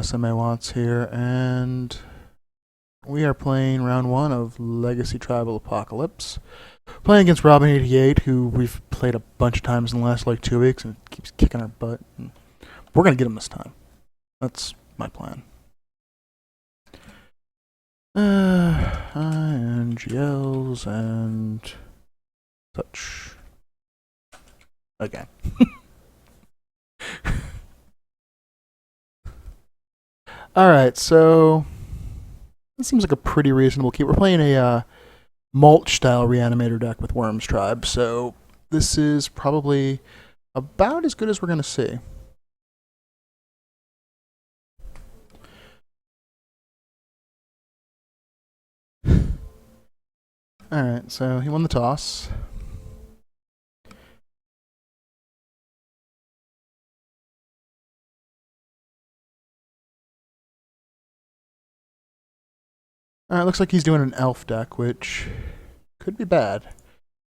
SMA Watts here, and we are playing round 1 of Legacy Tribal Apocalypse. Playing against Robin88, who we've played a bunch of times in the last 2 weeks and keeps kicking our butt. And we're going to get him this time. That's my plan. INGLs and such. Again. Alright, so this seems like a pretty reasonable key. We're playing a mulch-style reanimator deck with Wurm's Tribe, so this is probably about as good as we're going to see. Alright, so he won the toss. Alright, looks like he's doing an elf deck, which could be bad.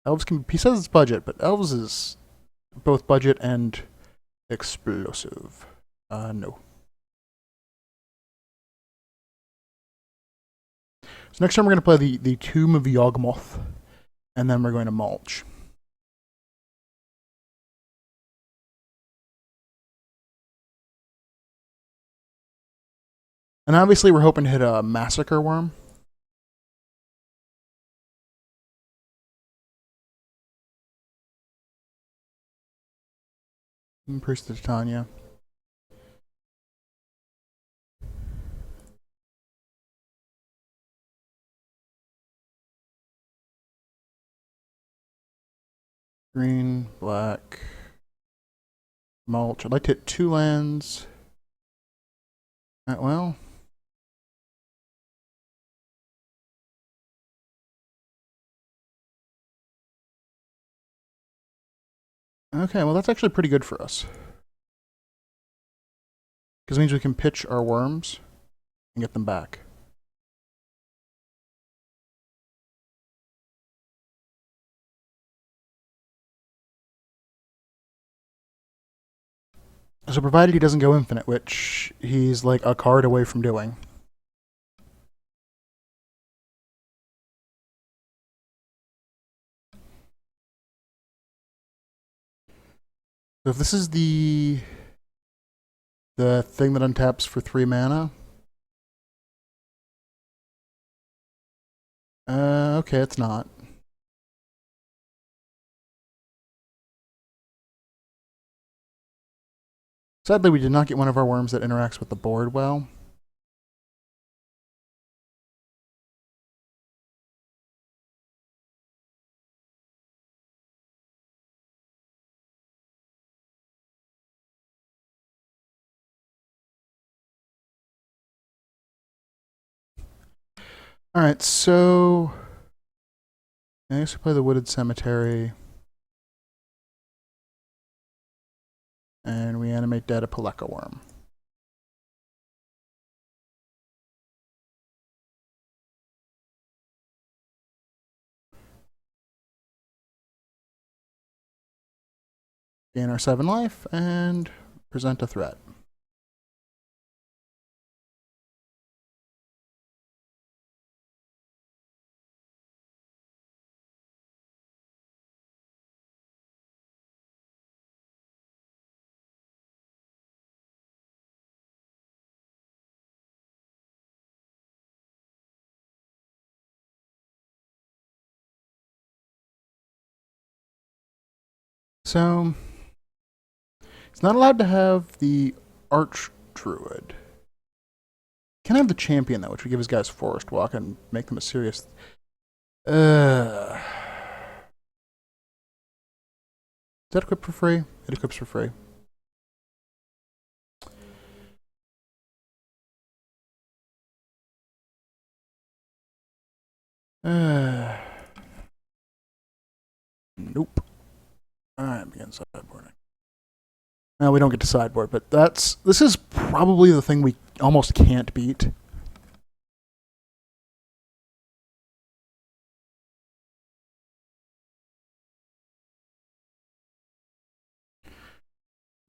Elves can, he says it's budget, but elves is both budget and explosive. No. So next time we're going to play the Tomb of Yawgmoth, and then we're going to mulch. And obviously we're hoping to hit a Massacre Wurm. Priest of Titania. Green, black, mulch. I'd like to hit 2 lands. Well. Okay, well that's actually pretty good for us. Because it means we can pitch our worms and get them back. So provided he doesn't go infinite, which he's like a card away from doing. So if this is the thing that untaps for 3 mana. Okay, it's not. Sadly, we did not get one of our worms that interacts with the board well. Alright, so I guess we play the Wooded Cemetery. And we animate dead a Paleka Wurm. Gain our 7 life and present a threat. So, he's not allowed to have the Arch Druid. Can have the Champion, though, which would give his guys Forest Walk and make them a serious... Is that equipped for free? It equips for free. Nope. Alright, begin sideboarding. Now we don't get to sideboard, but this is probably the thing we almost can't beat.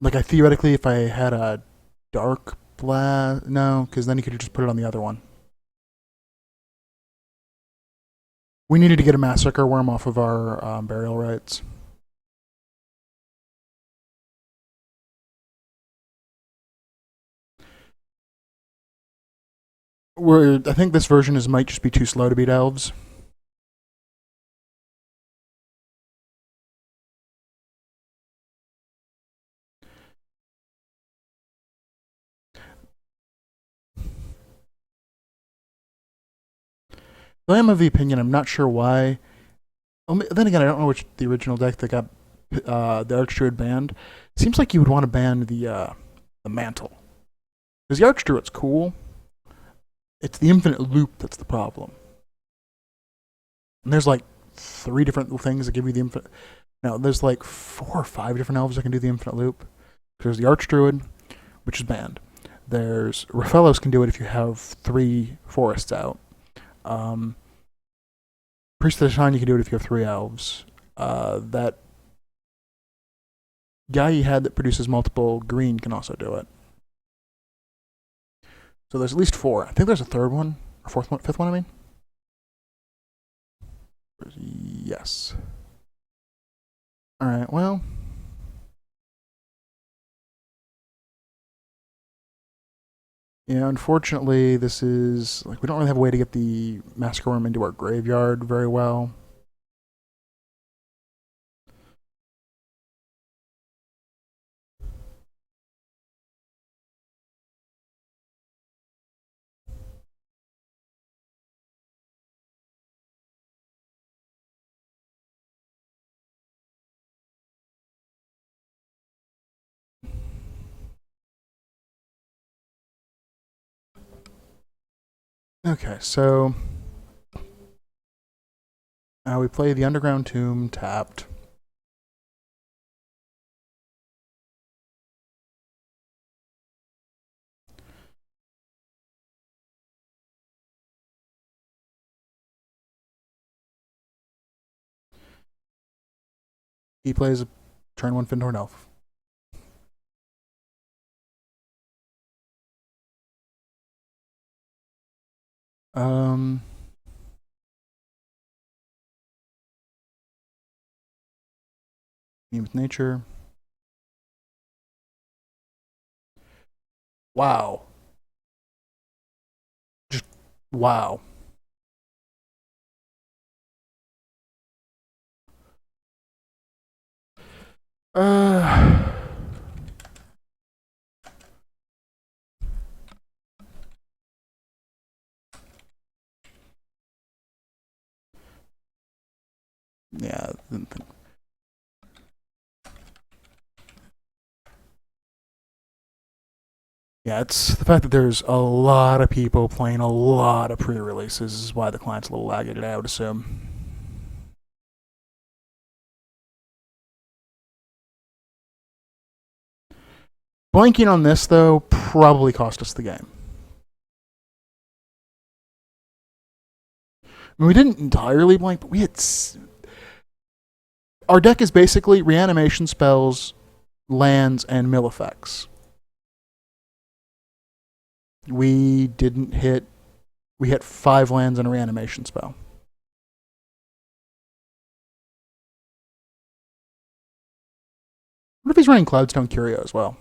Like, theoretically, if I had a dark No, because then you could just put it on the other one. We needed to get a massacre worm off of our burial rites. I think this version might just be too slow to beat elves. I am of the opinion, I'm not sure why. Then again, I don't know which the original deck that got the Archdruid banned. Seems like you would want to ban the mantle. Because the Archdruid's cool. It's the infinite loop that's the problem. And there's like 3 different things that give you the infinite. No, there's like 4 or 5 different elves that can do the infinite loop. There's the Archdruid, which is banned. There's Raphaelos can do it if you have 3 forests out. Priest of the Shine, you can do it if you have 3 elves. That guy you had that produces multiple green can also do it. So there's at least 4. I think there's a 3rd one, or 4th one, 5th one, I mean. Yes. Alright, well. Yeah, unfortunately, this is, like, we don't really have a way to get the Massacre Worm into our graveyard very well. Okay, so we play the Underground Tomb tapped. He plays a turn 1 Findhorn Elf. With nature. Wow. Just wow. Uh, yeah. Yeah, it's the fact that there's a lot of people playing a lot of pre-releases is why the client's a little lagged, I would assume. Blanking on this, though, probably cost us the game. I mean, we didn't entirely blank, but we had... Our deck is basically reanimation spells, lands, and mill effects. We didn't hit... We hit 5 lands and a reanimation spell. What if he's running Cloudstone Curio as well?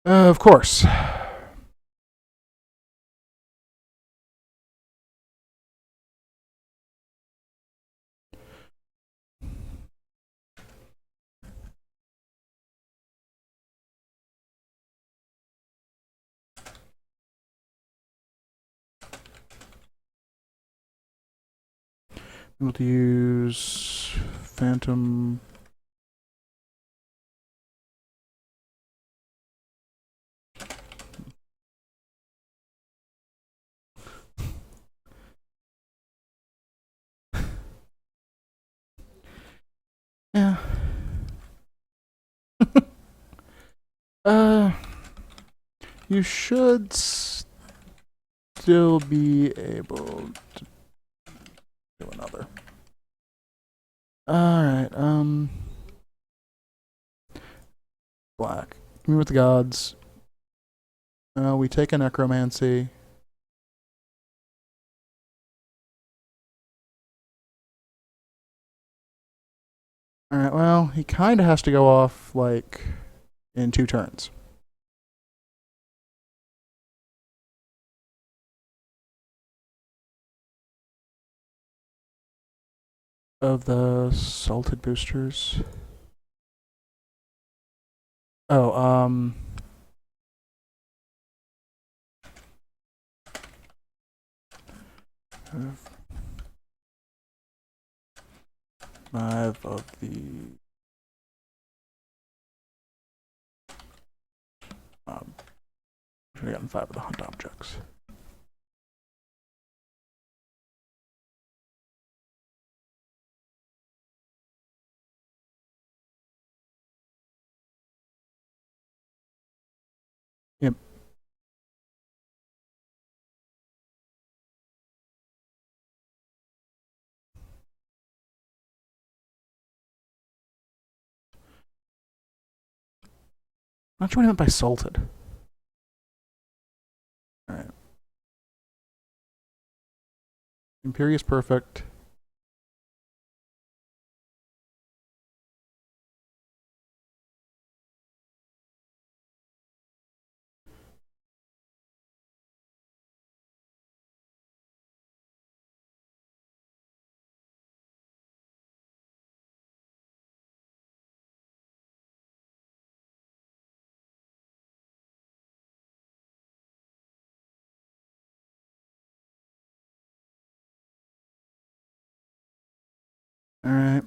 Of course. Able to use Phantom. Yeah. you should still be able to do another. Alright, black. Me with the gods. We take a necromancy. Alright, well, he kind of has to go off, like, in 2 turns. Of the salted boosters. Oh, 5 of the should have gotten 5 of the hunt objects. Yep. I'm not sure what I meant by salted. Alright. Imperious perfect. Alright.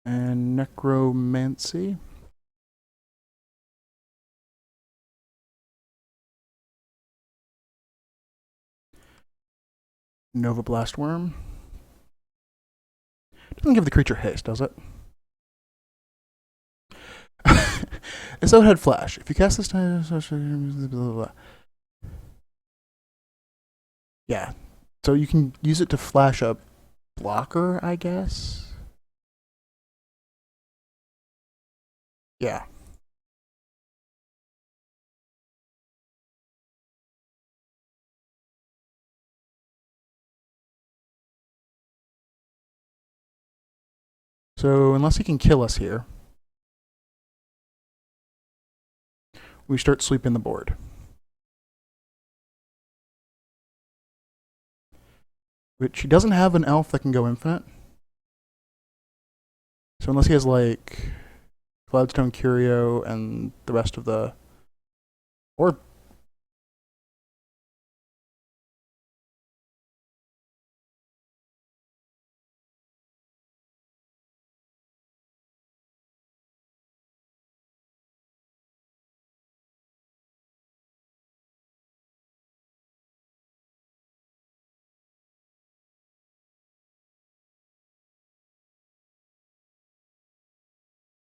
And necromancy. Nova Blast Wurm. Doesn't give the creature haste, does it? So it had flash. If you cast this time, blah, blah. Yeah. So you can use it to flash a blocker, I guess. Yeah. So unless he can kill us here, we start sweeping the board. Which he doesn't have an elf that can go infinite. So unless he has like Cloudstone Curio and the rest of the, or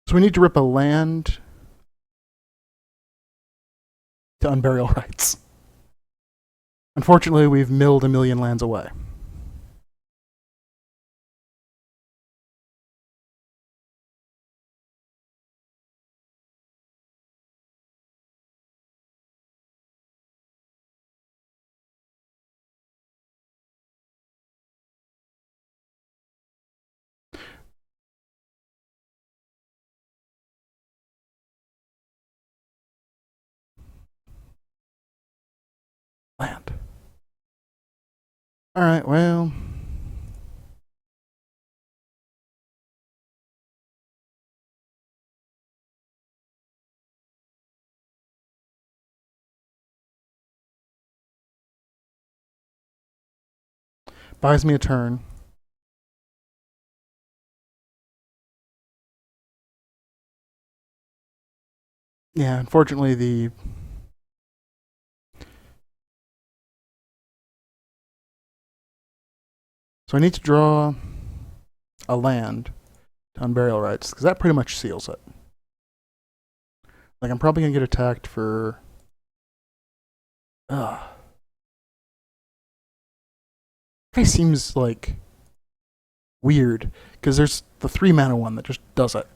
so we need to rip a land to Unburial Rights. Unfortunately, we've milled a million lands away. Land. Alright, well. Buys me a turn. Yeah, unfortunately the So I need to draw a land to unburial rights, because that pretty much seals it. Like, I'm probably going to get attacked for... Ugh. Guy seems, like, weird, because there's the 3-mana one that just does it.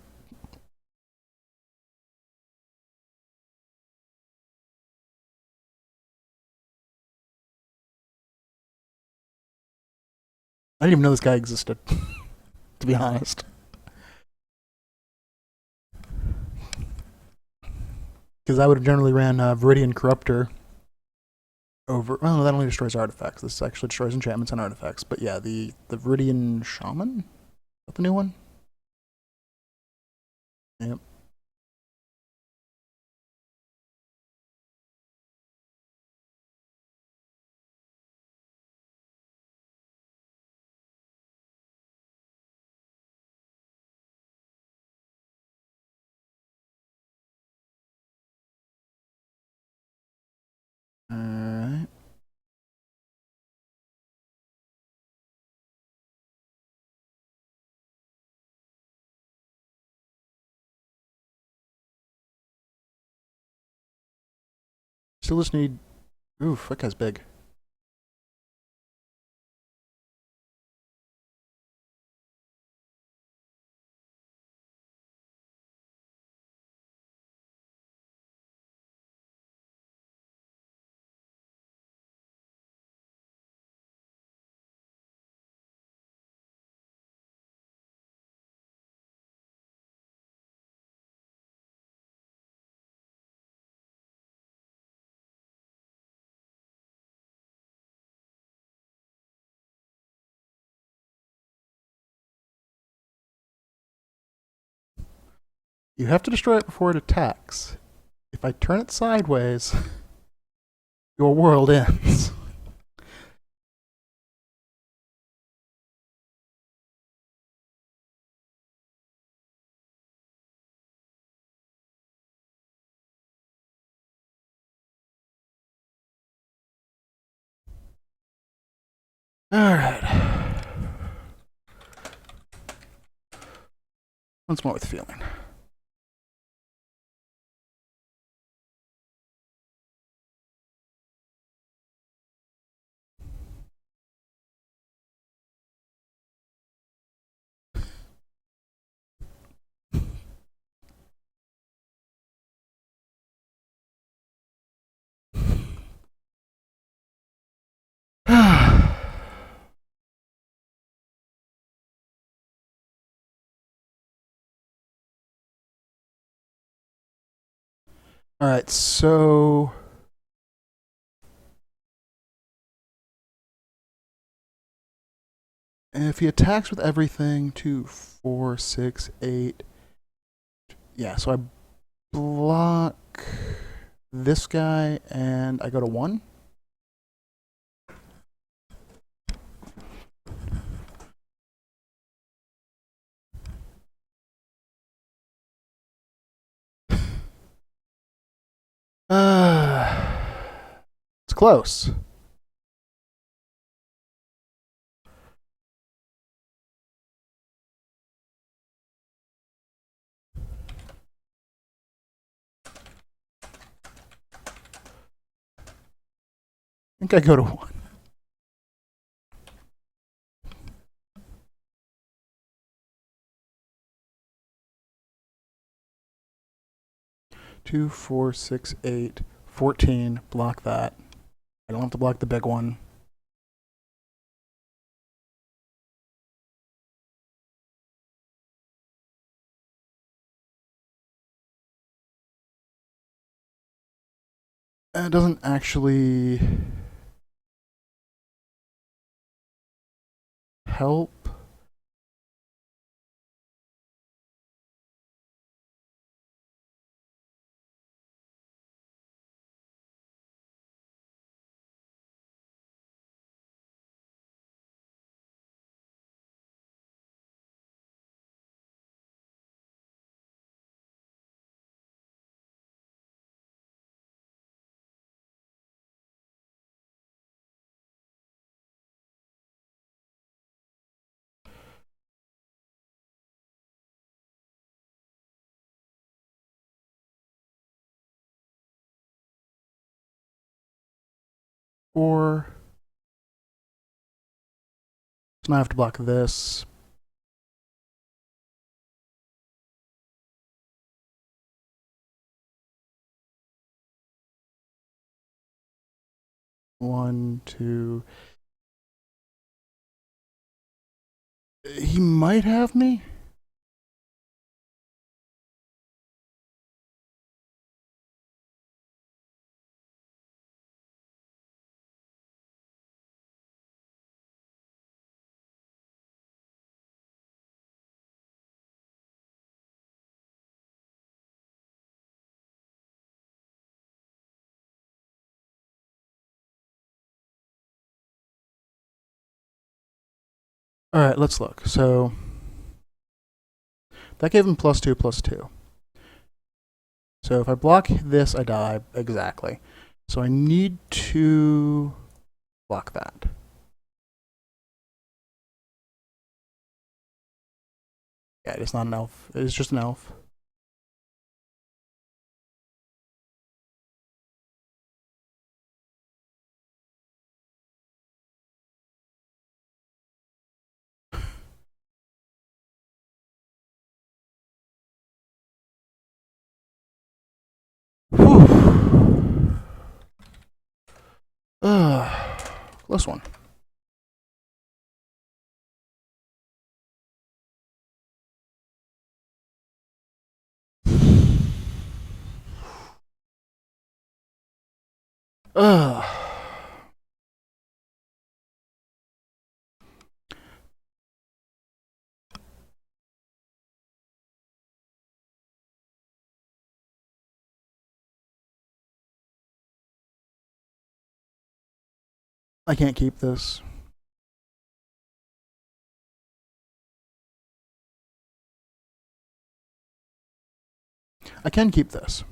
I didn't even know this guy existed, to be honest. Because I would have generally ran Viridian Corruptor over... Well, no, that only destroys artifacts. This actually destroys enchantments and artifacts. But yeah, the Viridian Shaman? Is that the new one? Yep. Alright. Still just need... Oof, that guy's big. You have to destroy it before it attacks. If I turn it sideways, your world ends. Alright. Once more with feeling. Alright, so... If he attacks with everything, 2, 4, 6, 8... Yeah, so I block this guy, and I go to 1. It's close. I think I go to 1. 2, 4, 6, 8, 14. Block that. I don't have to block the big one. It doesn't actually help. 4. So now I have to block this. One, two. He might have me. All right, let's look. So that gave him +2/+2. So if I block this, I die exactly. So I need to block that. Yeah, it's not an elf. It's just an elf. Whew. Close one. Ugh. I can't keep this. I can keep this.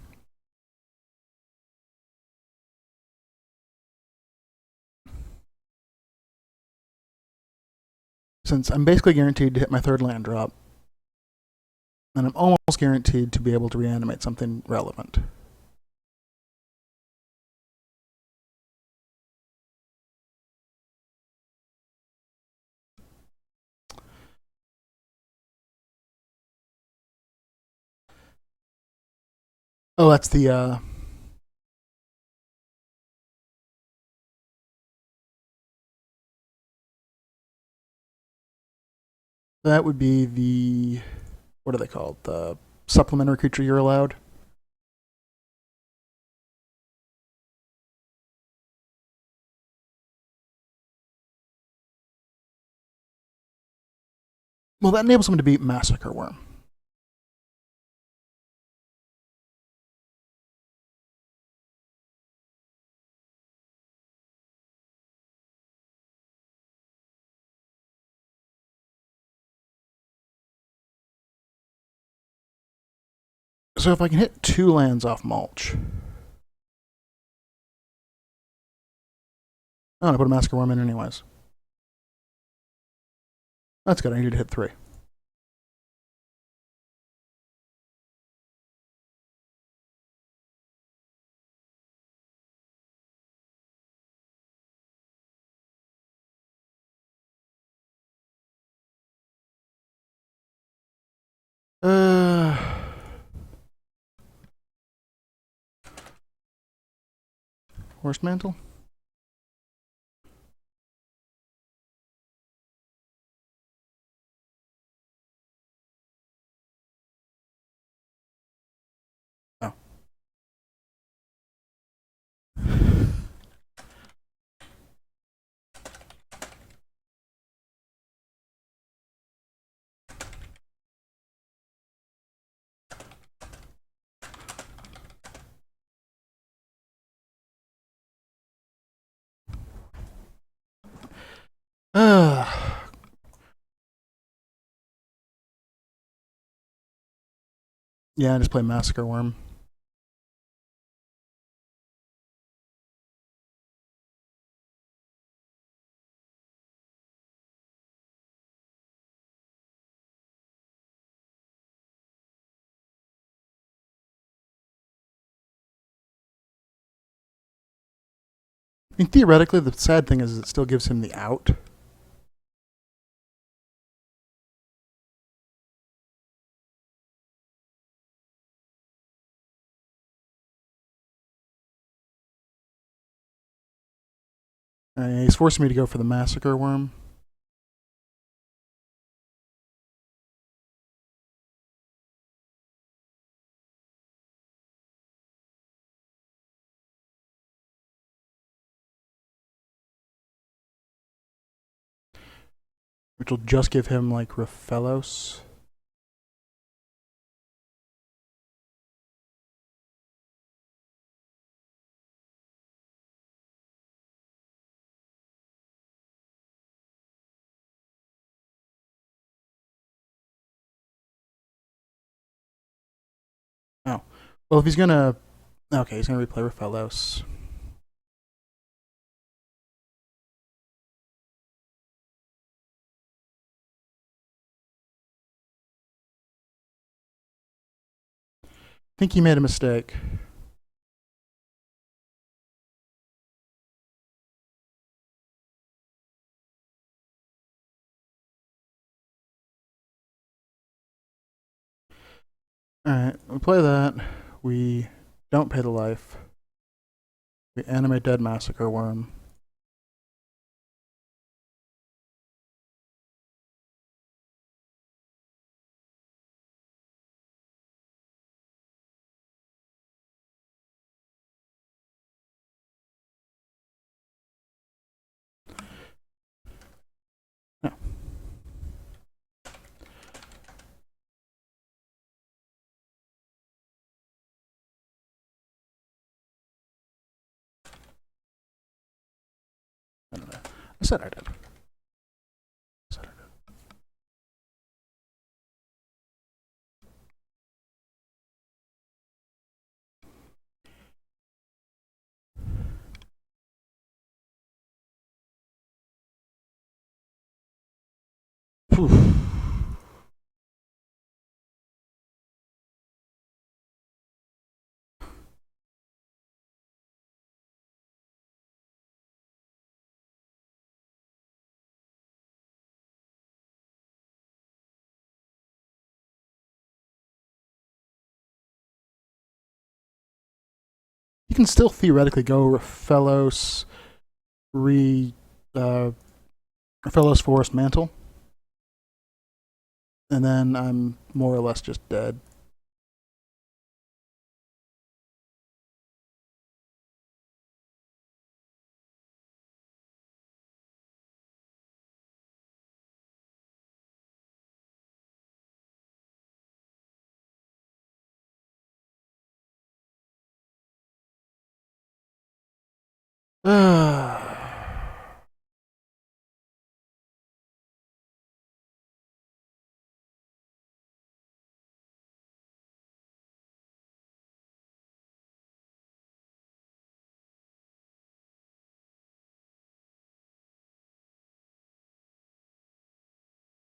Since I'm basically guaranteed to hit my third land drop, and I'm almost guaranteed to be able to reanimate something relevant. Oh, that's the that would be the, what are they called? The supplementary creature you're allowed. Well, that enables them to beat Massacre Wurm. So if I can hit 2 lands off mulch. Oh, I put a Massacre Wurm in anyways. That's good. I need to hit 3. Uh, Horse Mantle? Oh. Yeah, I just play Massacre Wurm. I mean, theoretically, the sad thing is it still gives him the out. He's forcing me to go for the Massacre Worm. Which will just give him, like, Raphelos. Oh. Well, if he's gonna... Okay, he's gonna replay Raphelos. I think he made a mistake. Alright, we play that. We don't pay the life. We animate Dead Massacre Worm. No. I don't know. I said I did. Whew. You can still theoretically go Raphelos, Raphelos Forest Mantle, and then I'm more or less just dead.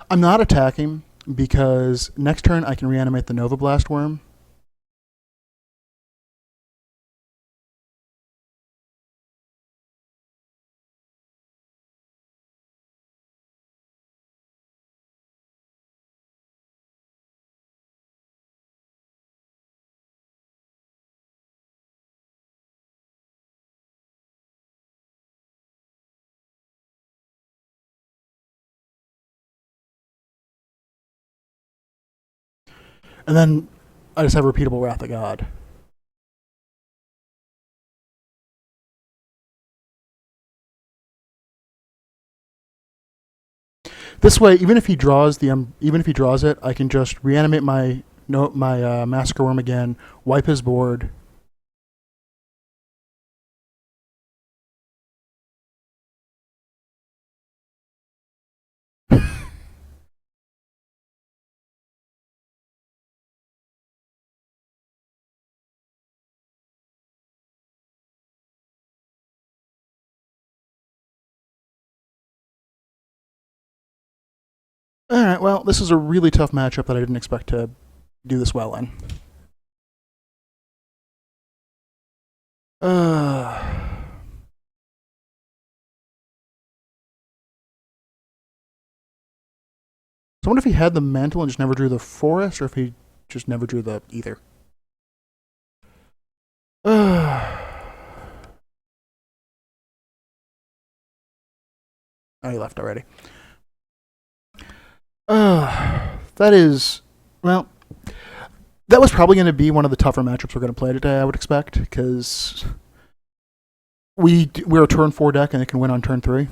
I'm not attacking because next turn I can reanimate the Nova Blast Worm. And then I just have repeatable Wrath of God. This way, even if he draws it, I can just reanimate my Massacre Worm again, wipe his board. All right, well, this is a really tough matchup that I didn't expect to do this well in. I wonder if he had the mantle and just never drew the forest, or if he just never drew the either. Oh, he left already. That is, well, that was probably going to be one of the tougher matchups we're going to play today, I would expect, because we're a turn 4 deck and it can win on turn 3.